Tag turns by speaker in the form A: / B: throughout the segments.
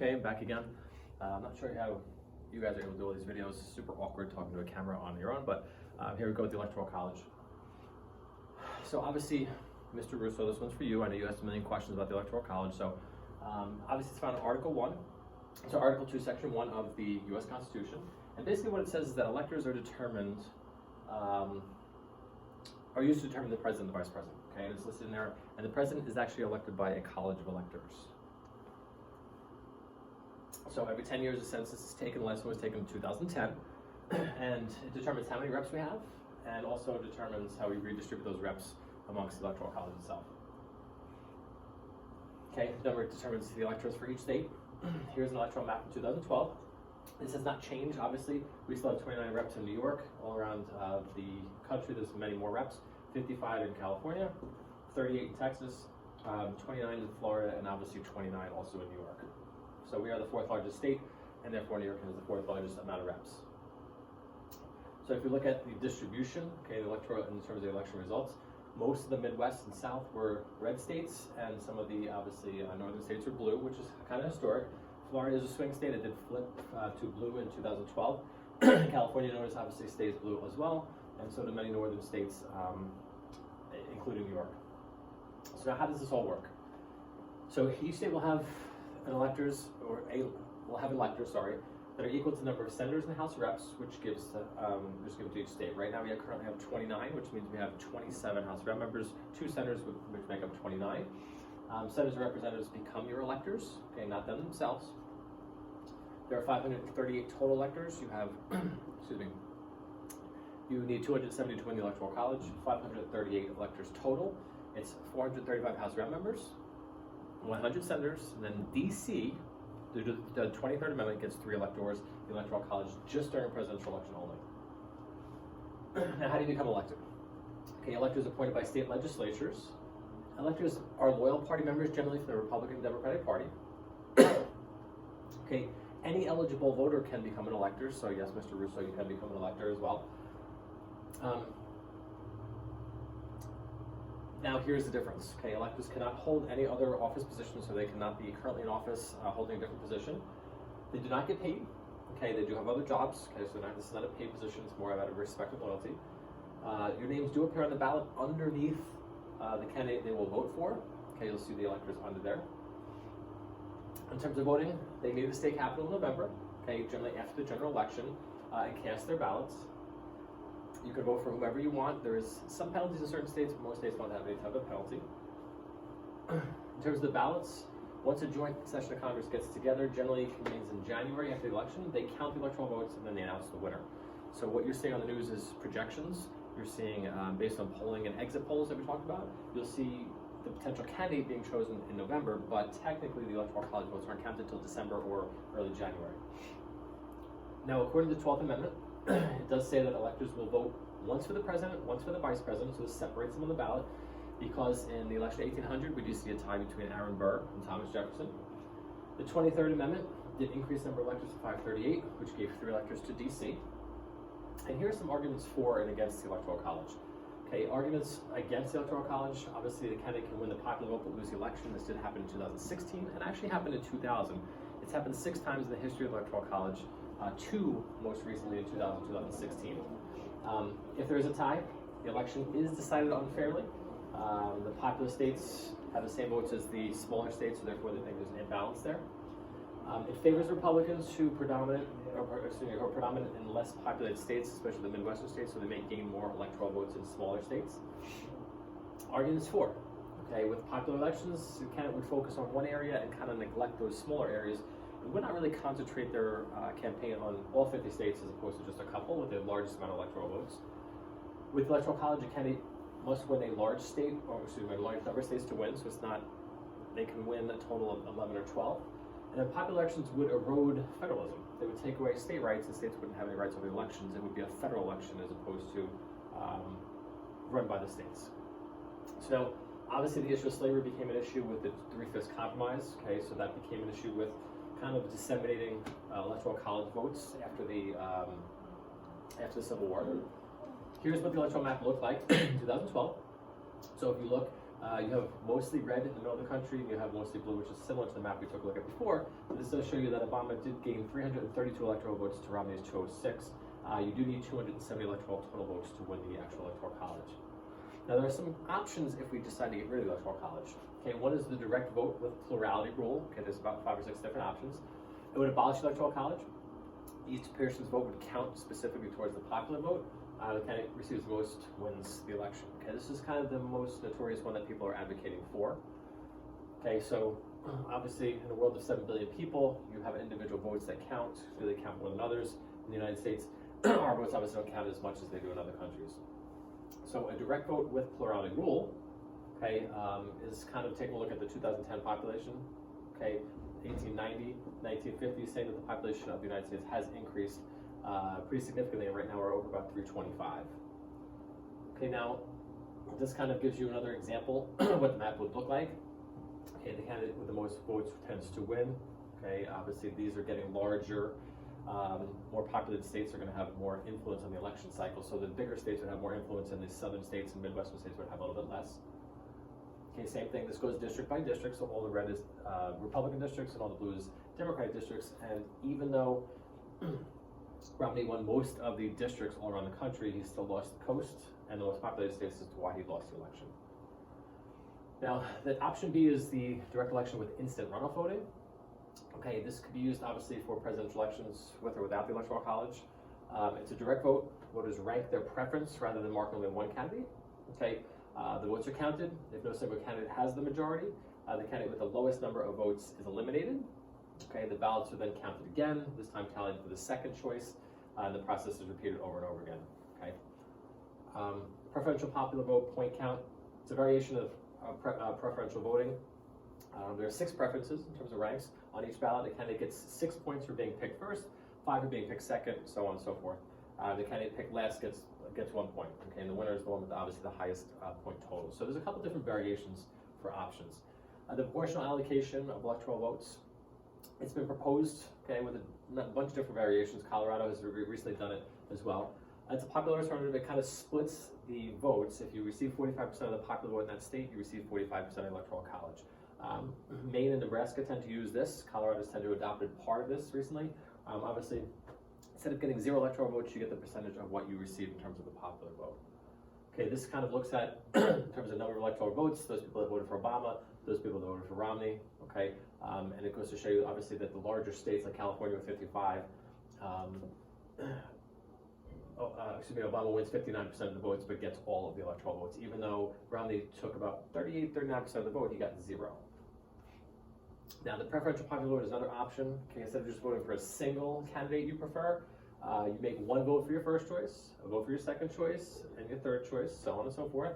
A: Okay, I'm back again. I'm not sure how you guys are able to do all these videos. It's super awkward talking to a camera on your own, but here we go with the Electoral College. So obviously, Mr. Russo, this one's for you. I know you asked a million questions about the Electoral College. So obviously it's found in Article 1. So Article 2, Section 1 of the U.S. Constitution. And basically what it says is that electors are determined, are used to determine the president and the vice president. Okay, and it's listed in there. And the president is actually elected by a college of electors. So every 10 years a census is taken. The last one was taken in 2010. And it determines how many reps we have, and also determines how we redistribute those reps amongst the Electoral College itself. Okay, the number determines the electors for each state. Here's an electoral map from 2012. This has not changed, obviously. We still have 29 reps in New York. All around the country, there's many more reps. 55 in California, 38 in Texas, 29 in Florida, and obviously 29 also in New York. So we are the fourth largest state, and therefore New York has the fourth largest amount of reps. So if you look at the distribution, okay, the electoral in terms of the election results, most of the Midwest and South were red states, and some of the obviously northern states were blue, which is kind of historic. Florida is a swing state. It did flip to blue in 2012. California, notice, obviously stays blue as well, and so do many northern states, including New York. So now how does this all work? So each state will have electors that are equal to the number of senators and House reps, which gives just given to each state. Right now we currently have 29, which means we have 27 House rep members, 2 senators, which make up 29. Senators and representatives become your electors, okay, not them themselves. There are 538 total electors. You have, excuse me, you need 270 to win the Electoral College, 538 electors total. It's 435 House rep members, 100 senators, and then DC, the 23rd Amendment gets 3 electors, the Electoral College just during a presidential election only. Now, how do you become elected? Okay, electors appointed by state legislatures. Electors are loyal party members, generally from the Republican and Democratic Party. Okay, any eligible voter can become an elector, so yes, Mr. Russo, you can become an elector as well. Now here's the difference. Okay, electors cannot hold any other office position, so they cannot be currently in office holding a different position. They do not get paid. Okay, they do have other jobs. Okay, so this is not a paid position, it's more out of respect and loyalty. Your names do appear on the ballot underneath the candidate they will vote for. Okay, you'll see the electors under there. In terms of voting, they meet at the state capitol in November, okay, generally after the general election, and cast their ballots. You can vote for whomever you want. There is some penalties in certain states, but most states don't have any type of penalty. In terms of the ballots, once a joint session of Congress gets together, generally it convenes in January after the election, they count the electoral votes and then they announce the winner. So what you're seeing on the news is projections. You're seeing, based on polling and exit polls that we talked about, you'll see the potential candidate being chosen in November, but technically the Electoral College votes aren't counted until December or early January. Now, according to the 12th Amendment, it does say that electors will vote once for the president, once for the vice president, so this separates them on the ballot, because in the election of 1800, we do see a tie between Aaron Burr and Thomas Jefferson. The 23rd Amendment did increase the number of electors to 538, which gave 3 electors to DC. And here are some arguments for and against the Electoral College. Okay, arguments against the Electoral College, obviously the candidate can win the popular vote but lose the election. This did happen in 2016 and actually happened in 2000. It's happened 6 times in the history of the Electoral College, 2 most recently in 2016. If there is a tie, the election is decided unfairly. The popular states have the same votes as the smaller states, so therefore they think there's an imbalance there. It favors Republicans who are predominant in less populated states, especially the Midwestern states, so they may gain more electoral votes in smaller states. Arguments for. Okay, with popular elections, the candidate would focus on one area and kind of neglect those smaller areas. It would not really concentrate their campaign on all 50 states as opposed to just a couple with the largest amount of electoral votes. With the Electoral College, a candidate must win a large state, or excuse me, a large number of states to win, so it's not, they can win a total of 11 or 12. And then popular elections would erode federalism. They would take away state rights, and states wouldn't have any rights over the elections. It would be a federal election as opposed to run by the states. So obviously the issue of slavery became an issue with the 3/5 compromise. Okay, so that became an issue with kind of disseminating Electoral College votes after the Civil War. Here's what the electoral map looked like in 2012. So if you look, You have mostly red in the middle of the country, and you have mostly blue, which is similar to the map we took a look at before. But this does show you that Obama did gain 332 electoral votes to Romney's 206. You do need 270 electoral total votes to win the actual Electoral College. Now, there are some options if we decide to get rid of the Electoral College. Okay, one is the direct vote with plurality rule. Okay, there's about 5 or 6 different options. It would abolish the Electoral College. Each person's vote would count specifically towards the popular vote. The candidate receives the most wins the election. Okay, this is kind of the most notorious one that people are advocating for. Okay, so obviously in a world of 7 billion people, you have individual votes that count. Do they count more than others? In the United States, our votes obviously don't count as much as they do in other countries. So a direct vote with plurality rule, okay, is kind of taking a look at the 2010 population. Okay, 1890, 1950, saying that the population of the United States has increased pretty significantly, and right now we're over about 325. Okay, now this kind of gives you another example what the map would look like. Okay, the candidate with the most votes tends to win. Okay, obviously these are getting larger. More populated states are going to have more influence on the election cycle, so the bigger states would have more influence, and the southern states and midwestern states would have a little bit less. Okay, same thing, this goes district by district, so all the red is Republican districts and all the blue is Democratic districts, and even though Romney won most of the districts all around the country, he still lost the coast and the most populated states as to why he lost the election. Now, the option B is the direct election with instant runoff voting. Okay, this could be used obviously for presidential elections with or without the Electoral College. It's a direct vote. Voters rank their preference rather than mark only one candidate. Okay, the votes are counted. If no single candidate has the majority, the candidate with the lowest number of votes is eliminated. Okay, the ballots are then counted again, this time tallied for the second choice, and the process is repeated over and over again. Okay, preferential popular vote point count. It's a variation of preferential voting. There are 6 preferences in terms of ranks on each ballot. The candidate gets 6 points for being picked first, 5 for being picked second, so on and so forth. The candidate picked last gets 1 point. Okay, and the winner is the one with obviously the highest point total. So there's a couple different variations for options. The proportional allocation of electoral votes. It's been proposed, okay, with a bunch of different variations. Colorado has recently done it as well. It's a popular alternative. It kind of splits the votes. If you receive 45% of the popular vote in that state, you receive 45% of the Electoral College. Maine and Nebraska tend to use this. Colorado's tend to have adopted part of this recently. Obviously, instead of getting 0 electoral votes, you get the percentage of what you receive in terms of the popular vote. Okay, this kind of looks at, in terms of number of electoral votes, those people that voted for Obama, those people that voted for Romney, okay? And it goes to show you, obviously, that the larger states like California with 55, Obama wins 59% of the votes, but gets all of the electoral votes. Even though Romney took about 39% of the vote, he got 0. Now, the preferential popular vote is another option. Okay, instead of just voting for a single candidate you prefer, you make 1 vote for your first choice, a vote for your second choice, and your third choice, so on and so forth.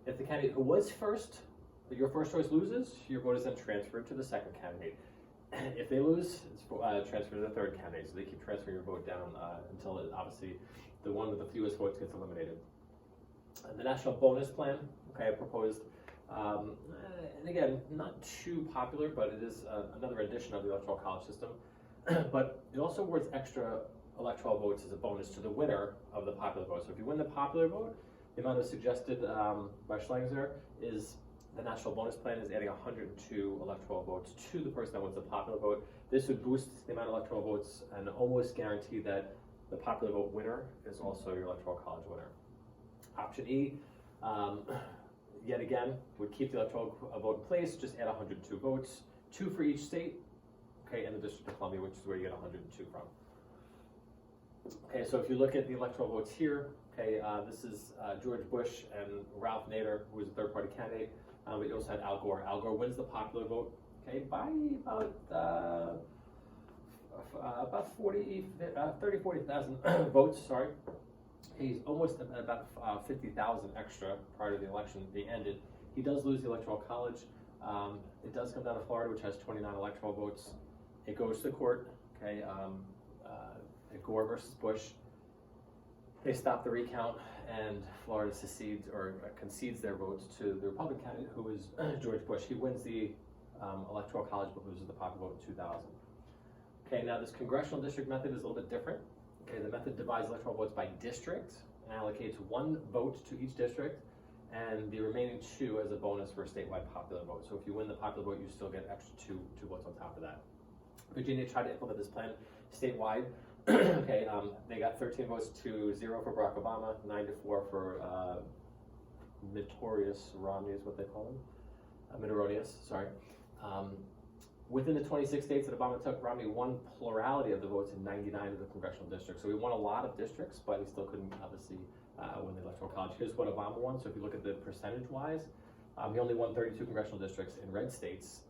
A: If the candidate who was first, your first choice loses, your vote is then transferred to the second candidate. If they lose, it's transferred to the third candidate. So they keep transferring your vote down until obviously the one with the fewest votes gets eliminated. The National Bonus Plan, okay, I proposed, and again, not too popular, but it is another edition of the Electoral College system. But it also awards extra electoral votes as a bonus to the winner of the popular vote. So if you win the popular vote, the amount of suggested by Schlesinger is the National Bonus Plan is adding 102 electoral votes to the person that wins the popular vote. This would boost the amount of electoral votes and almost guarantee that the popular vote winner is also your Electoral College winner. Option E, yet again, would keep the electoral vote in place, just add 102 votes, 2 for each state, okay, and the District of Columbia, which is where you get 102 from. Okay, so if you look at the electoral votes here, okay, this is George Bush and Ralph Nader, who was a third-party candidate. But you also had Al Gore. Al Gore wins the popular vote, okay, by about 40,000 votes, sorry. He's almost at about 50,000 extra prior to the election being ended. He does lose the Electoral College. It does come down to Florida, which has 29 electoral votes. It goes to court, okay, Gore versus Bush. They stop the recount, and Florida secedes or concedes their votes to the Republican candidate, who is George Bush. He wins the Electoral College, but loses the popular vote in 2000. Okay, now this congressional district method is a little bit different. Okay, the method divides electoral votes by district and allocates 1 vote to each district, and the remaining 2 as a bonus for a statewide popular vote. So if you win the popular vote, you still get extra two votes on top of that. Virginia tried to implement this plan statewide. Okay, they got 13 votes to 0 for Barack Obama, 9 to 4 for Notorious Romney is what they call him. Notorious, sorry. Within the 26 states that Obama took, Romney won plurality of the votes in 99 of the congressional districts. So he won a lot of districts, but he still couldn't obviously win the Electoral College. Here's what Obama won. So if you look at the percentage-wise, he only won 32 congressional districts in red states.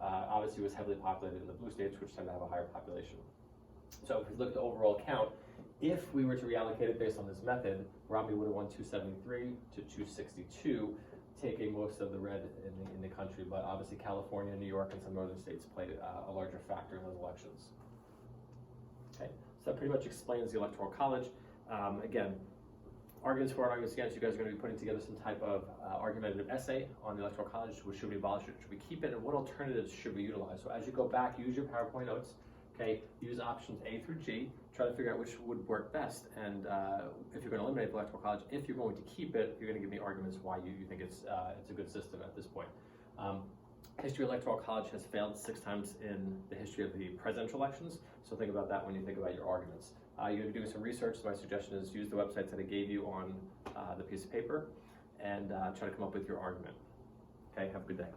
A: Obviously, he was heavily populated in the blue states, which tend to have a higher population. So if we look at the overall count, if we were to reallocate it based on this method, Romney would have won 273 to 262, taking most of the red in the country. But obviously, California, New York, and some northern states played a larger factor in those elections. Okay, so that pretty much explains the Electoral College. Again, arguments for and arguments against, you guys are going to be putting together some type of argumentative essay on the Electoral College. Should we abolish it? Should we keep it? And what alternatives should we utilize? So as you go back, use your PowerPoint notes. Okay, use options A through G. Try to figure out which would work best. And if you're going to eliminate the Electoral College, if you're going to keep it, you're going to give me arguments why you think it's a good system at this point. History of Electoral College has failed 6 times in the history of the presidential elections. So think about that when you think about your arguments. You're going to be doing some research. So my suggestion is use the websites that I gave you on the piece of paper and try to come up with your argument. Okay, have a good day.